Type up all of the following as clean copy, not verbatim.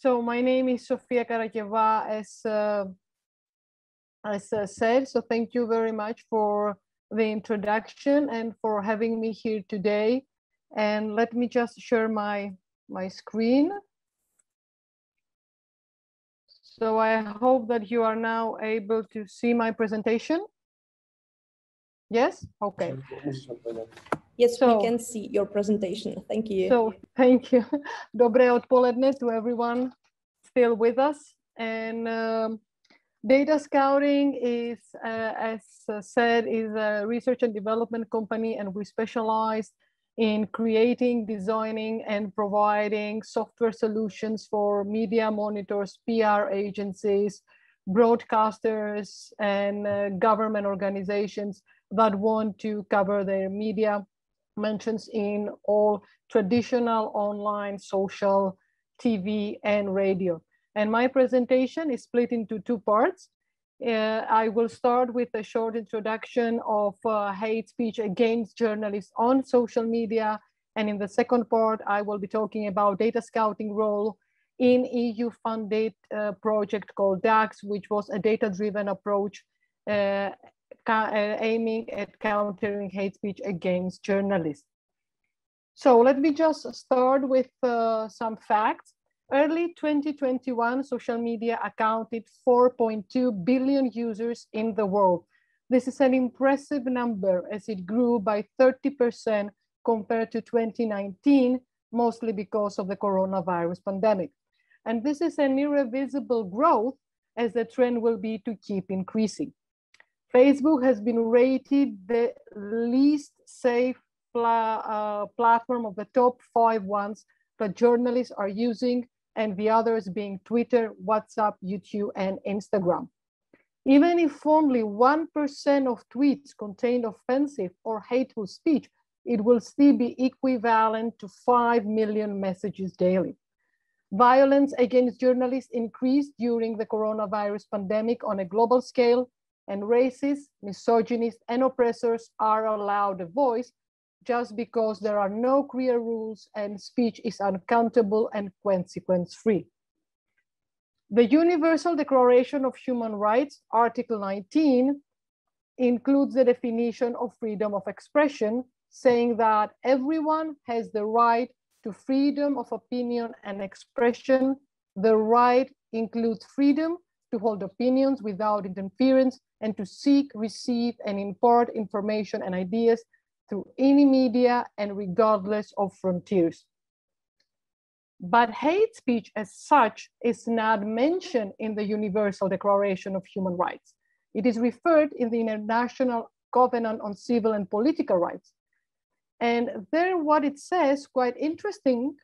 So my name is Sophia Karakeva, as said. So thank you very much for the introduction and for having me here today. And let me just share my screen. So I hope that you are now able to see my presentation. Yes? Okay. Yes, we can see your presentation. Thank you. So thank you. Dobré odpoledne to everyone still with us. And DataScouting is, as said, is a research and development company, and we specialize in creating, designing, and providing software solutions for media monitors, PR agencies, broadcasters, and government organizations that want to cover their media mentions in all traditional online, social, TV, and radio. And my presentation is split into two parts. I will start with a short introduction of hate speech against journalists on social media. And in the second part, I will be talking about DataScouting role in EU-funded project called DAX, which was a data-driven approach aiming at countering hate speech against journalists. So let me just start with some facts. Early 2021, social media accounted 4.2 billion users in the world. This is an impressive number as it grew by 30% compared to 2019, mostly because of the coronavirus pandemic. And this is an irreversible growth as the trend will be to keep increasing. Facebook has been rated the least safe platform of the top 5 ones that journalists are using, and the others being Twitter, WhatsApp, YouTube, and Instagram. Even if only 1% of tweets contained offensive or hateful speech, it will still be equivalent to 5 million messages daily. Violence against journalists increased during the coronavirus pandemic on a global scale, and racists, misogynists, and oppressors are allowed a voice just because there are no clear rules and speech is uncountable and consequence-free. The Universal Declaration of Human Rights, Article 19, includes the definition of freedom of expression, saying that everyone has the right to freedom of opinion and expression. The right includes freedom to hold opinions without interference and to seek, receive, and impart information and ideas through any media and regardless of frontiers. But hate speech as such is not mentioned in the Universal Declaration of Human Rights. It is referred in the International Covenant on Civil and Political Rights. And there what it says, quite interesting,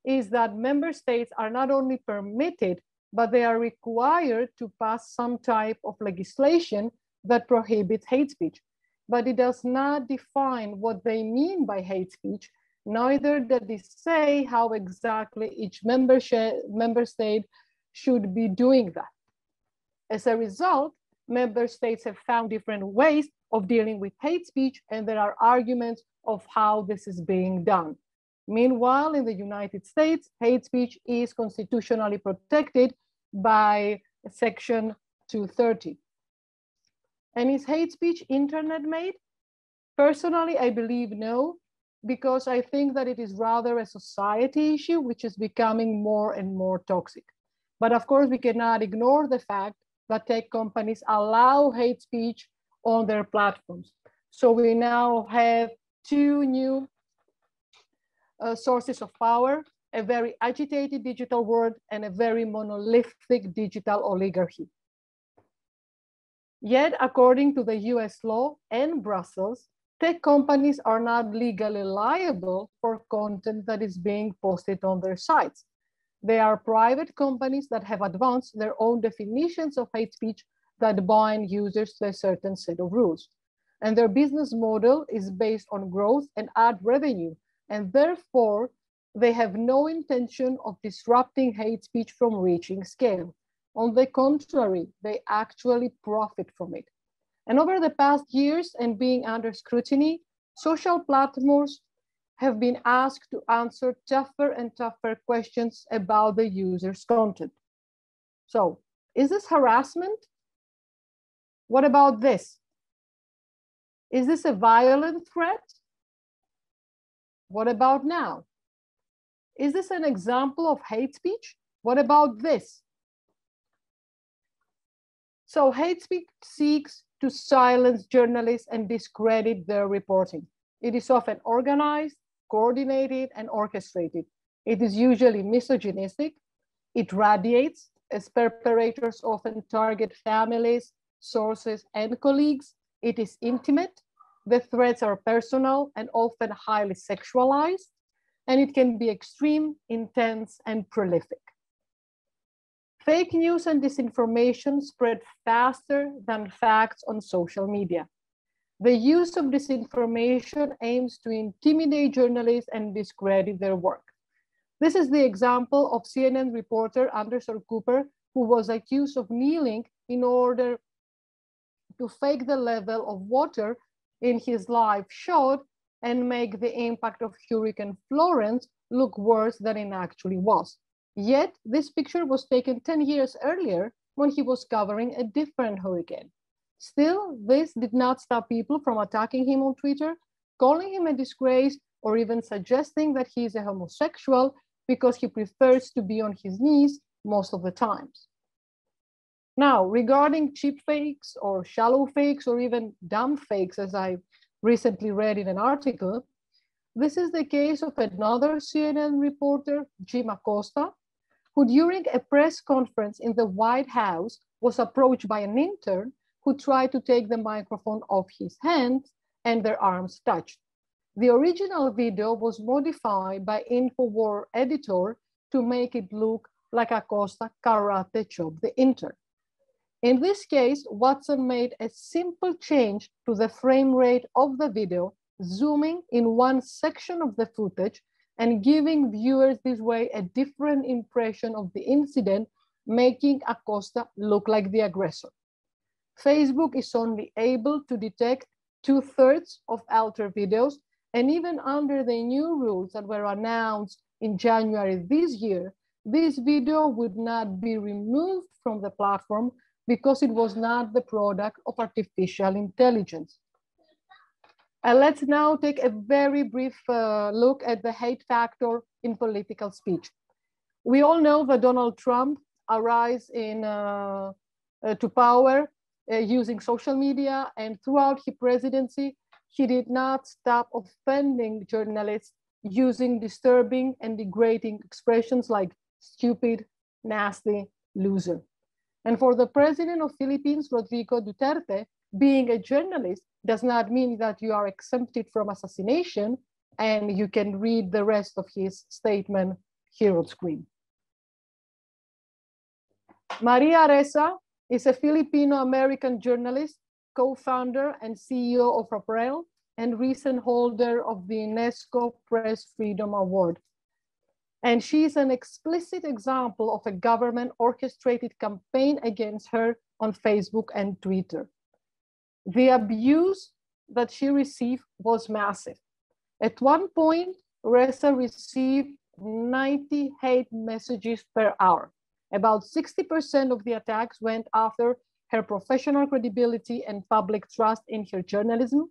is that member states are not only permitted, but they are required to pass some type of legislation that prohibits hate speech. But it does not define what they mean by hate speech, neither does it say how exactly each member state should be doing that. As a result, member states have found different ways of dealing with hate speech, and there are arguments of how this is being done. Meanwhile, in the United States, hate speech is constitutionally protected by Section 230. And is hate speech internet made? Personally, I believe no, because I think that it is rather a society issue which is becoming more and more toxic. But of course, we cannot ignore the fact that tech companies allow hate speech on their platforms. So we now have 2 new sources of power, a very agitated digital world and a very monolithic digital oligarchy. Yet, according to the US law and Brussels, tech companies are not legally liable for content that is being posted on their sites. They are private companies that have advanced their own definitions of hate speech that bind users to a certain set of rules. And their business model is based on growth and ad revenue, and therefore they have no intention of disrupting hate speech from reaching scale. On the contrary, they actually profit from it. And over the past years and being under scrutiny, social platforms have been asked to answer tougher and tougher questions about the user's content. So, is this harassment? What about this? Is this a violent threat? What about now? Is this an example of hate speech? What about this? So hate speech seeks to silence journalists and discredit their reporting. It is often organized, coordinated, and orchestrated. It is usually misogynistic. It radiates, as perpetrators often target families, sources, and colleagues. It is intimate. The threats are personal and often highly sexualized, and it can be extreme, intense, and prolific. Fake news and disinformation spread faster than facts on social media. The use of disinformation aims to intimidate journalists and discredit their work. This is the example of CNN reporter Anderson Cooper, who was accused of kneeling in order to fake the level of water in his live shot and make the impact of Hurricane Florence look worse than it actually was. Yet, this picture was taken 10 years earlier when he was covering a different hurricane. Still, this did not stop people from attacking him on Twitter, calling him a disgrace, or even suggesting that he is a homosexual because he prefers to be on his knees most of the times. Now, regarding cheap fakes or shallow fakes or even dumb fakes, as I recently read in an article, this is the case of another CNN reporter, Jim Acosta, who during a press conference in the White House was approached by an intern who tried to take the microphone off his hands and their arms touched. The original video was modified by InfoWar editor to make it look like Acosta karate chopped the intern. In this case, Watson made a simple change to the frame rate of the video, zooming in one section of the footage and giving viewers this way a different impression of the incident, making Acosta look like the aggressor. Facebook is only able to detect 2/3 of altered videos, and even under the new rules that were announced in January this year, this video would not be removed from the platform because it was not the product of artificial intelligence. Let's now take a very brief look at the hate factor in political speech. We all know that Donald Trump arose to power using social media, and throughout his presidency, he did not stop offending journalists using disturbing and degrading expressions like stupid, nasty, loser. And for the president of Philippines, Rodrigo Duterte, being a journalist does not mean that you are exempted from assassination, and you can read the rest of his statement here on screen. Maria Ressa is a Filipino-American journalist, co-founder and CEO of Apparel, and recent holder of the UNESCO Press Freedom Award. And she is an explicit example of a government orchestrated campaign against her on Facebook and Twitter. The abuse that she received was massive. At one point, Ressa received 90 hate messages per hour. About 60% of the attacks went after her professional credibility and public trust in her journalism.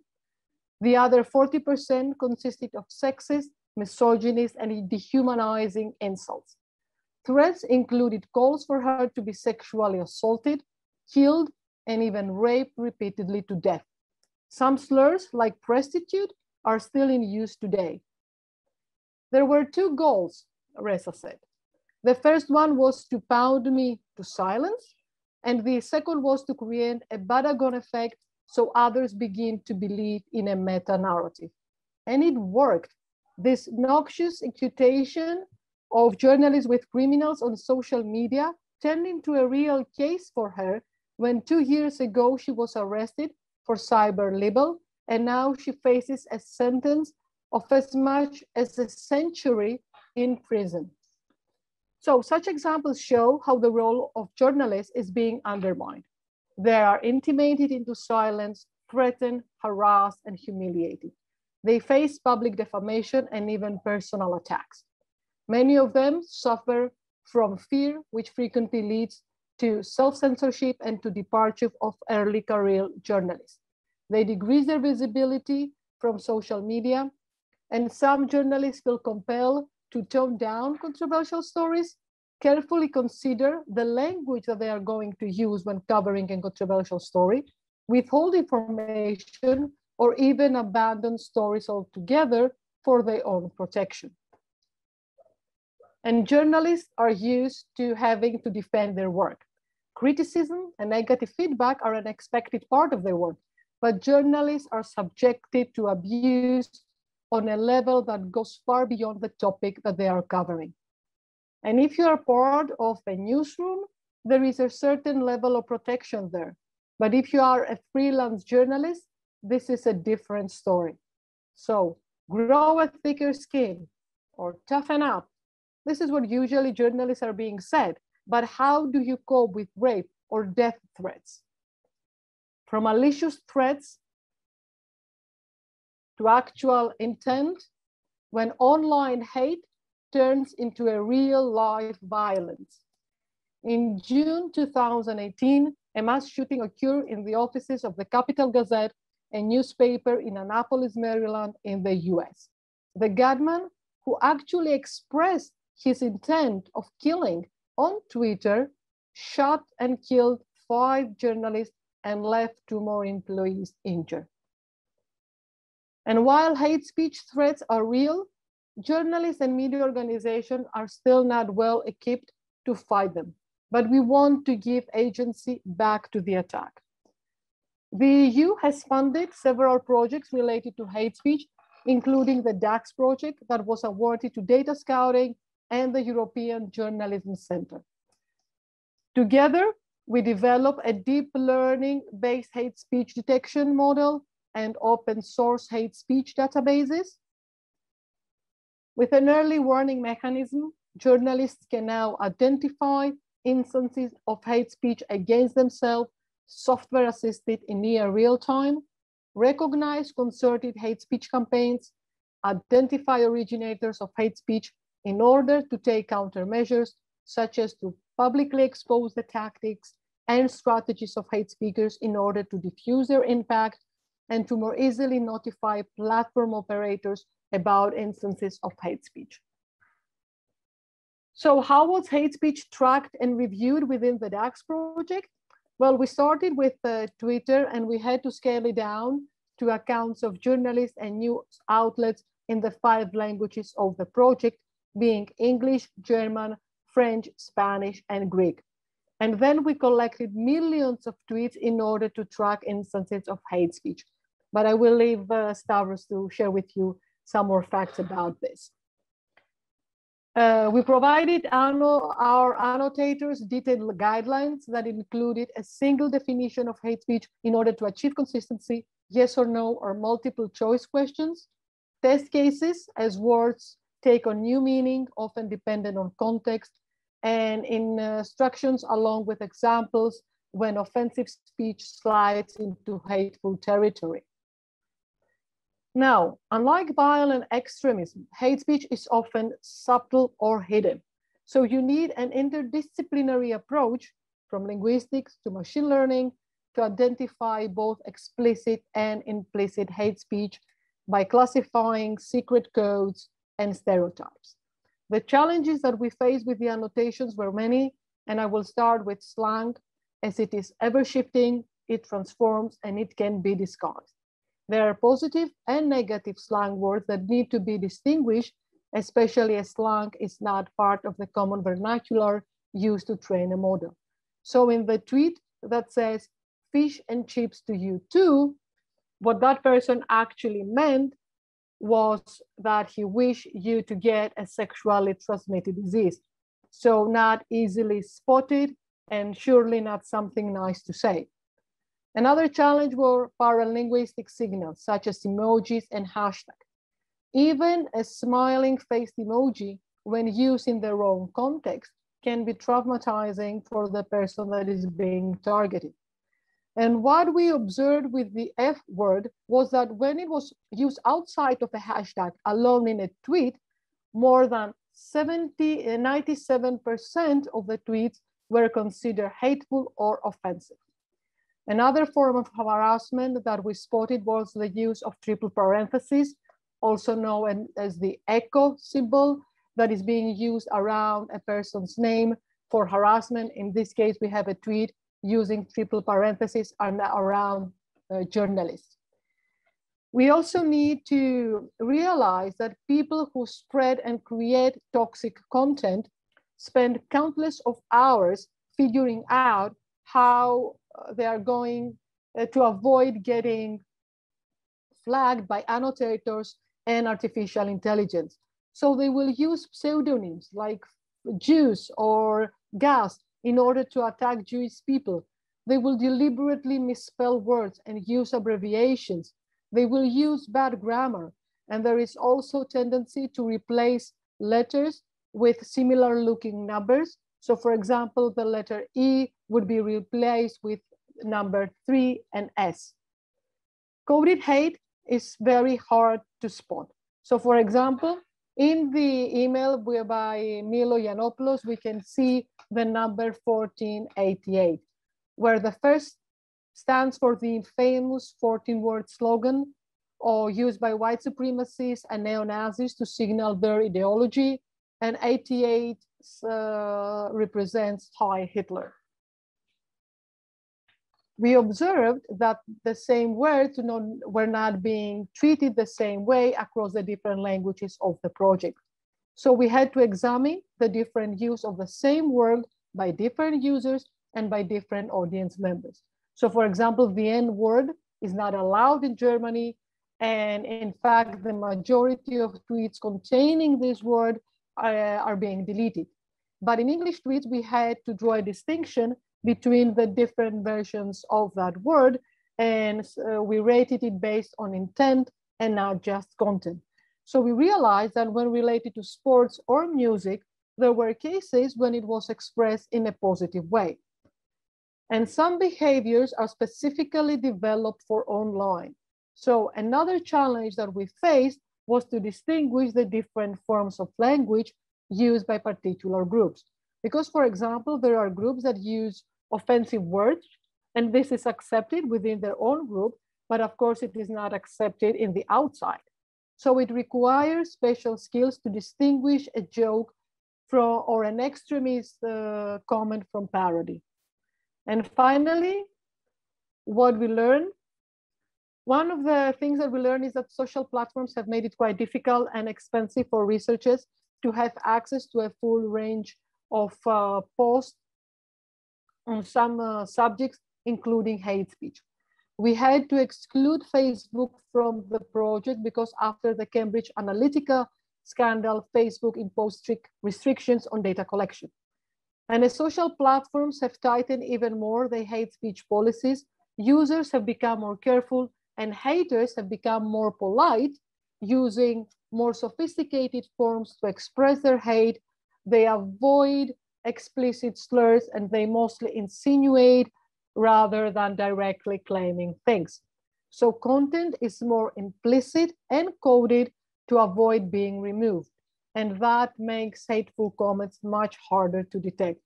The other 40% consisted of sexist, misogynist, and dehumanizing insults. Threats included calls for her to be sexually assaulted, killed, and even raped repeatedly to death. Some slurs, like prostitute, are still in use today. There were two goals, Ressa said. The first one was to pound me to silence, and the second was to create a Badagon effect so others begin to believe in a meta-narrative. And it worked. This noxious imputation of journalists with criminals on social media turned into a real case for her when 2 years ago she was arrested for cyber libel, and now she faces a sentence of as much as a century in prison. So such examples show how the role of journalists is being undermined. They are intimidated into silence, threatened, harassed, and humiliated. They face public defamation and even personal attacks. Many of them suffer from fear, which frequently leads to self-censorship and to departure of early career journalists. They decrease their visibility from social media, and some journalists feel compelled to tone down controversial stories, carefully consider the language that they are going to use when covering a controversial story, withhold information, or even abandon stories altogether for their own protection. And journalists are used to having to defend their work. Criticism and negative feedback are an expected part of their work, but journalists are subjected to abuse on a level that goes far beyond the topic that they are covering. And if you are part of a newsroom, there is a certain level of protection there. But if you are a freelance journalist, this is a different story. So grow a thicker skin or toughen up. This is what usually journalists are being said. But how do you cope with rape or death threats? From malicious threats to actual intent, when online hate turns into a real life violence. In June 2018, a mass shooting occurred in the offices of the Capital Gazette, a newspaper in Annapolis, Maryland, in the US. The gunman, who actually expressed his intent of killing on Twitter, shot and killed 5 journalists and left 2 more employees injured. And while hate speech threats are real, journalists and media organizations are still not well equipped to fight them. But we want to give agency back to the attack. The EU has funded several projects related to hate speech, including the DAX project that was awarded to DataScouting and the European Journalism Center. Together, we develop a deep learning-based hate speech detection model and open source hate speech databases. With an early warning mechanism, journalists can now identify instances of hate speech against themselves, software assisted in near real time, recognize concerted hate speech campaigns, identify originators of hate speech in order to take countermeasures, such as to publicly expose the tactics and strategies of hate speakers in order to diffuse their impact and to more easily notify platform operators about instances of hate speech. So how was hate speech tracked and reviewed within the DAX project? Well, we started with Twitter, and we had to scale it down to accounts of journalists and news outlets in the 5 languages of the project, being English, German, French, Spanish, and Greek. And then we collected millions of tweets in order to track instances of hate speech. But I will leave Stavros to share with you some more facts about this. We provided our annotators detailed guidelines that included a single definition of hate speech in order to achieve consistency, yes or no, or multiple choice questions, test cases as words take on new meaning, often dependent on context, and instructions along with examples when offensive speech slides into hateful territory. Now, unlike violent extremism, hate speech is often subtle or hidden. So you need an interdisciplinary approach from linguistics to machine learning to identify both explicit and implicit hate speech by classifying secret codes and stereotypes. The challenges that we face with the annotations were many, and I will start with slang, as it is ever shifting, it transforms, and it can be disguised. There are positive and negative slang words that need to be distinguished, especially as slang is not part of the common vernacular used to train a model. So in the tweet that says, fish and chips to you too, what that person actually meant was that he wished you to get a sexually transmitted disease. So not easily spotted and surely not something nice to say. Another challenge were paralinguistic signals, such as emojis and hashtags. Even a smiling faced emoji, when used in the wrong context, can be traumatizing for the person that is being targeted. And what we observed with the F word was that when it was used outside of a hashtag alone in a tweet, more than 97% of the tweets were considered hateful or offensive. Another form of harassment that we spotted was the use of triple parentheses, also known as the echo symbol, that is being used around a person's name for harassment. In this case, we have a tweet using triple parentheses around journalists. We also need to realize that people who spread and create toxic content spend countless of hours figuring out how they are going to avoid getting flagged by annotators and artificial intelligence. So they will use pseudonyms like Jews or Gas in order to attack Jewish people. They will deliberately misspell words and use abbreviations. They will use bad grammar. And there is also a tendency to replace letters with similar looking numbers. So for example, the letter E would be replaced with number 3 and S. Coded hate is very hard to spot. So for example, in the email by Milo Yiannopoulos, we can see the number 1488, where the first stands for the famous 14-word slogan or used by white supremacists and neo-Nazis to signal their ideology, and 88 represents Heil Hitler. We observed that the same words were not being treated the same way across the different languages of the project. So we had to examine the different use of the same word by different users and by different audience members. So for example, the N word is not allowed in Germany. And in fact, the majority of tweets containing this word are being deleted. But in English tweets, we had to draw a distinction between the different versions of that word, and we rated it based on intent and not just content. So we realized that when related to sports or music, there were cases when it was expressed in a positive way. And some behaviors are specifically developed for online. So another challenge that we faced was to distinguish the different forms of language used by particular groups. Because, for example, there are groups that use offensive words, and this is accepted within their own group, but of course it is not accepted in the outside. So it requires special skills to distinguish a joke from or an extremist comment from parody. And finally, what we learned, one of the things that we learned is that social platforms have made it quite difficult and expensive for researchers to have access to a full range of posts on some subjects, including hate speech. We had to exclude Facebook from the project because after the Cambridge Analytica scandal, Facebook imposed strict restrictions on data collection. And as social platforms have tightened even more their hate speech policies, users have become more careful and haters have become more polite, using more sophisticated forms to express their hate. They avoid explicit slurs and they mostly insinuate rather than directly claiming things. So content is more implicit and coded to avoid being removed. And that makes hateful comments much harder to detect.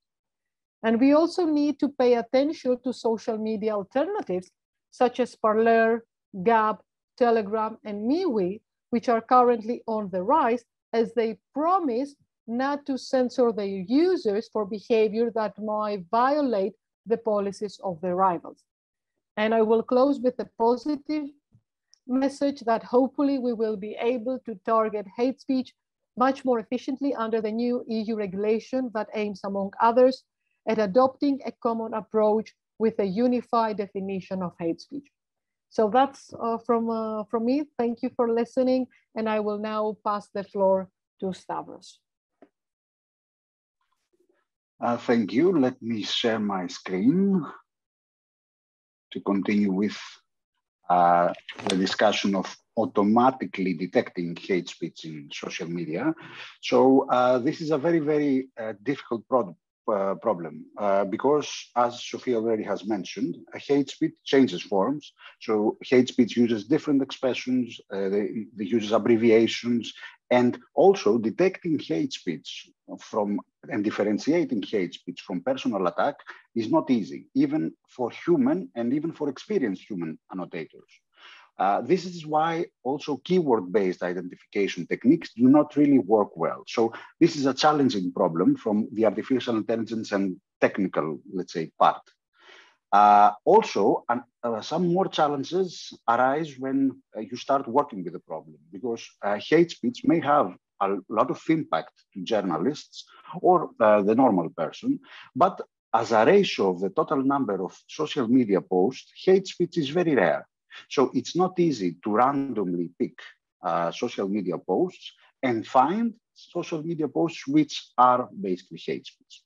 And we also need to pay attention to social media alternatives such as Parler, Gab, Telegram, and MeWe, which are currently on the rise as they promise not to censor their users for behavior that might violate the policies of their rivals. And I will close with a positive message that hopefully we will be able to target hate speech much more efficiently under the new EU regulation that aims, among others, at adopting a common approach with a unified definition of hate speech. So that's from me. Thank you for listening. And I will now pass the floor to Stavros. Thank you. Let me share my screen to continue with the discussion of automatically detecting hate speech in social media. So this is a very, very difficult problem because, as Sophia already has mentioned, hate speech changes forms. So hate speech uses different expressions, they uses abbreviations, and also detecting hate speech and differentiating hate speech from personal attack is not easy, even for human and even for experienced human annotators. This is why also keyword-based identification techniques do not really work well. So this is a challenging problem from the artificial intelligence and technical, let's say, part. Also, some more challenges arise when you start working with the problem, because hate speech may have a lot of impact to journalists or the normal person, but as a ratio of the total number of social media posts, hate speech is very rare. So it's not easy to randomly pick social media posts and find social media posts which are basically hate speech.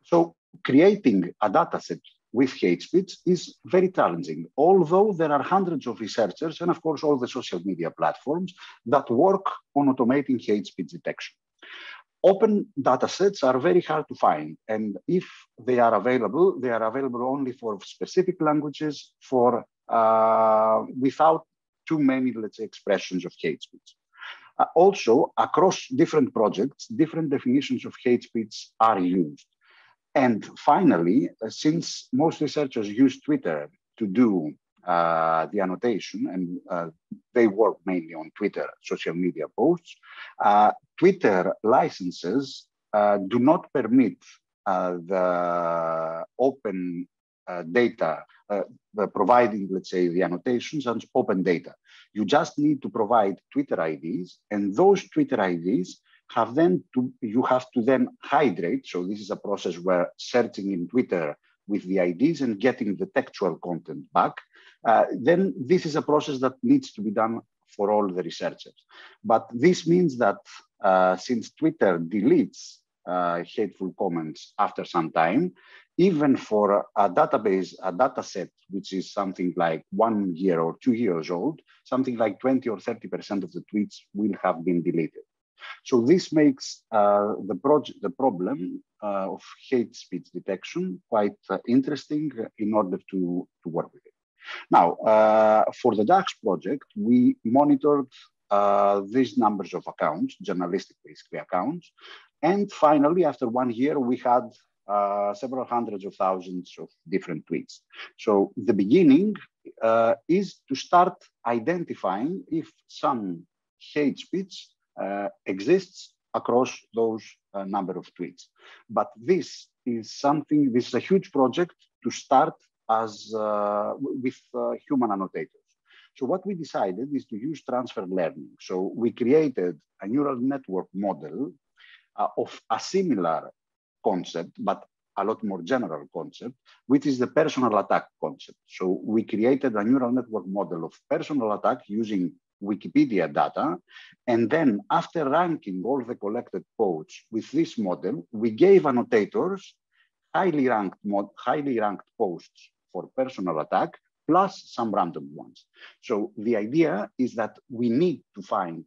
So creating a data set with hate speech is very challenging, although there are hundreds of researchers and of course all the social media platforms that work on automating hate speech detection. Open data sets are very hard to find, and if they are available only for specific languages without too many, let's say, expressions of hate speech. Also, across different projects, different definitions of hate speech are used. And finally, since most researchers use Twitter to do the annotation, and they work mainly on Twitter social media posts, Twitter licenses do not permit the open data, providing, let's say, the annotations and open data. You just need to provide Twitter IDs, and those Twitter IDs you have to then hydrate. So this is a process where searching in Twitter with the IDs and getting the textual content back. Then this is a process that needs to be done for all the researchers. But this means that since Twitter deletes hateful comments after some time, even for a database, a data set, which is something like 1 year or 2 years old, something like 20 or 30% of the tweets will have been deleted. So this makes the problem of hate speech detection quite interesting in order to work with it. Now, for the DAX project, we monitored these numbers of accounts, journalistic basically accounts. And finally, after 1 year, we had several hundreds of thousands of different tweets. So the beginning is to start identifying if some hate speech exists across those number of tweets. But this is a huge project to start with human annotators. So what we decided is to use transfer learning. So we created a neural network model of a similar concept, but a lot more general concept, which is the personal attack concept. So we created a neural network model of personal attack using Wikipedia data. And then after ranking all the collected posts with this model, we gave annotators highly ranked posts for personal attack, plus some random ones. So the idea is that we need to find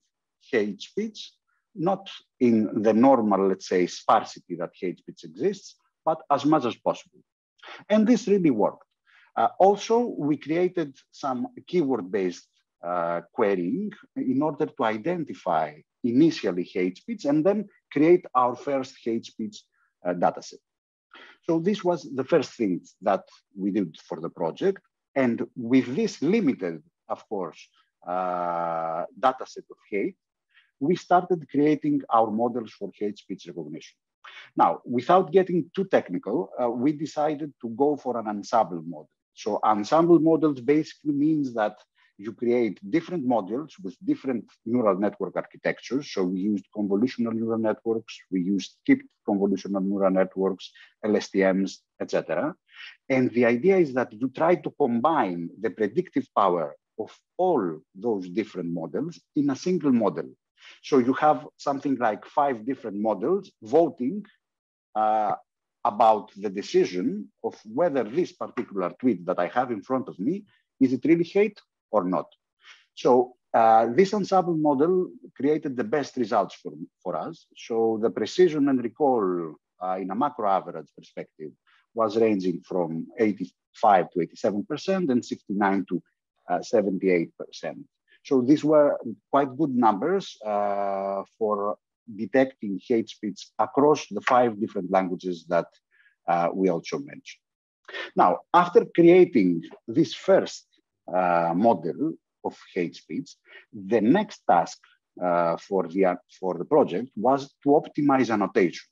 hate speech, not in the normal, let's say, sparsity that hate speech exists, but as much as possible. And this really worked. Also, we created some keyword-based querying in order to identify initially hate speech and then create our first hate speech dataset. So this was the first thing that we did for the project. And with this limited, of course, dataset of hate, we started creating our models for hate speech recognition. Now, without getting too technical, we decided to go for an ensemble model. So ensemble models basically means that you create different modules with different neural network architectures. So we used convolutional neural networks, we used skipped convolutional neural networks, LSTMs, etc. And the idea is that you try to combine the predictive power of all those different models in a single model. So you have something like 5 different models voting about the decision of whether this particular tweet that I have in front of me, is it really hate or not? So this ensemble model created the best results for us. So the precision and recall in a macro average perspective, was ranging from 85 to 87% and 69 to 78%. So these were quite good numbers for detecting hate speech across the 5 different languages that we also mentioned. Now, after creating this first model of hate speech, the next task for the project was to optimize annotation.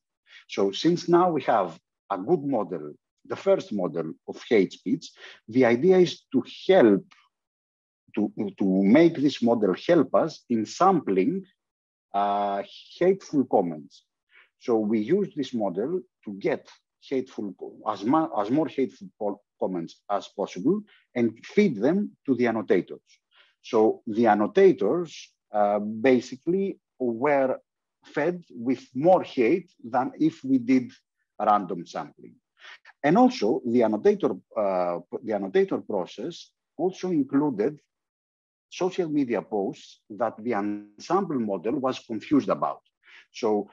So since now we have a good model, the first model of hate speech, the idea is to help to make this model help us in sampling hateful comments. So we use this model to get as more hateful comments as possible and feed them to the annotators. So the annotators basically were fed with more hate than if we did random sampling. And also the annotator process also included social media posts that the ensemble model was confused about. So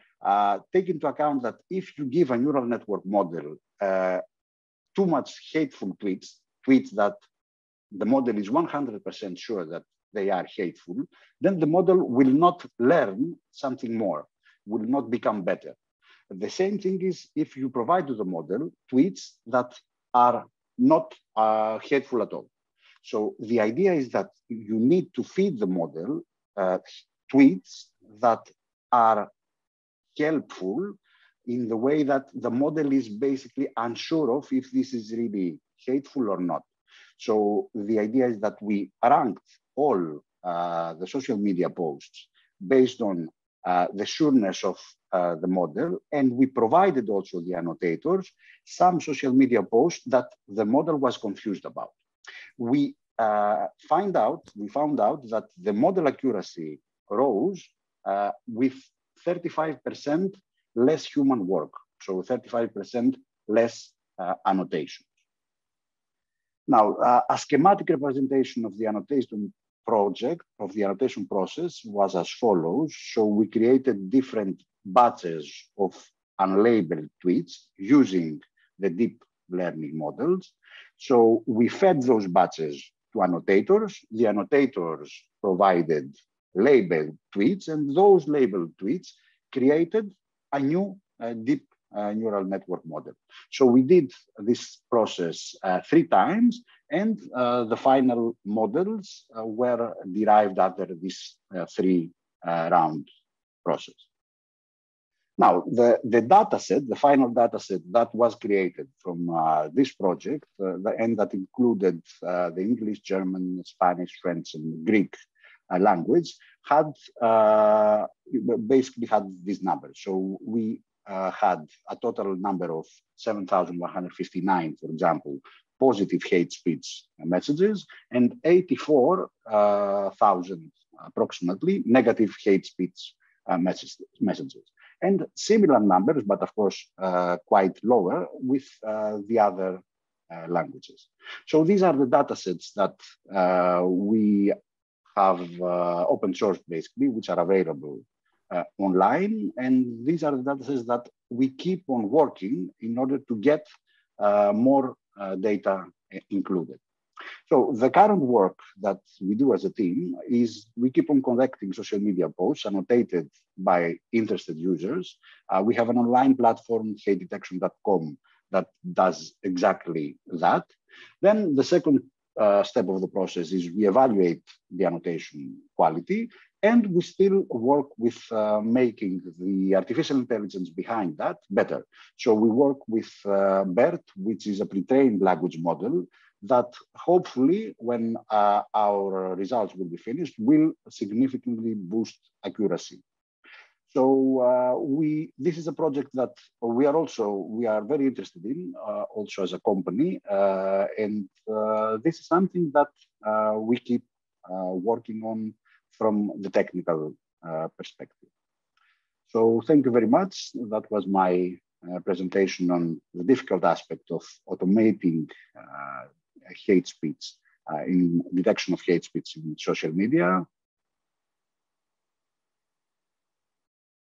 take into account that if you give a neural network model too much hateful tweets that the model is 100% sure that they are hateful, then the model will not learn something more, will not become better. The same thing is if you provide to the model tweets that are not hateful at all. So the idea is that you need to feed the model tweets that are helpful in the way that the model is basically unsure of if this is really hateful or not. So the idea is that we ranked all the social media posts based on the sureness of the model, and we provided also the annotators some social media posts that the model was confused about. We found out that the model accuracy rose with 35% less human work, so 35% less annotation. Now, a schematic representation of the annotation project, of the annotation process was as follows. So we created different batches of unlabeled tweets using the deep learning models. So we fed those batches to annotators. The annotators provided labeled tweets, and those labeled tweets created a new deep neural network model. So we did this process 3 times, and the final models were derived after this 3-round process. Now, the dataset, the final dataset that was created from this project, and that included the English, German, Spanish, French, and Greek language, had basically had these numbers. So we had a total number of 7,159, for example, positive hate speech messages, and 84,000 approximately negative hate speech messages. And similar numbers, but of course quite lower with the other languages. So these are the data sets that we have open sourced basically, which are available online. And these are the data sets that we keep on working in order to get more data included. So the current work that we do as a team is we keep on collecting social media posts annotated by interested users. We have an online platform, hatedetection.com, that does exactly that. Then the second step of the process is we evaluate the annotation quality, and we still work with making the artificial intelligence behind that better. So we work with BERT, which is a pre-trained language model that hopefully, when our results will be finished, will significantly boost accuracy. So this is a project that we are very interested in, also as a company, and this is something that we keep working on from the technical perspective. So thank you very much. That was my presentation on the difficult aspect of automating hate speech in detection of hate speech in social media.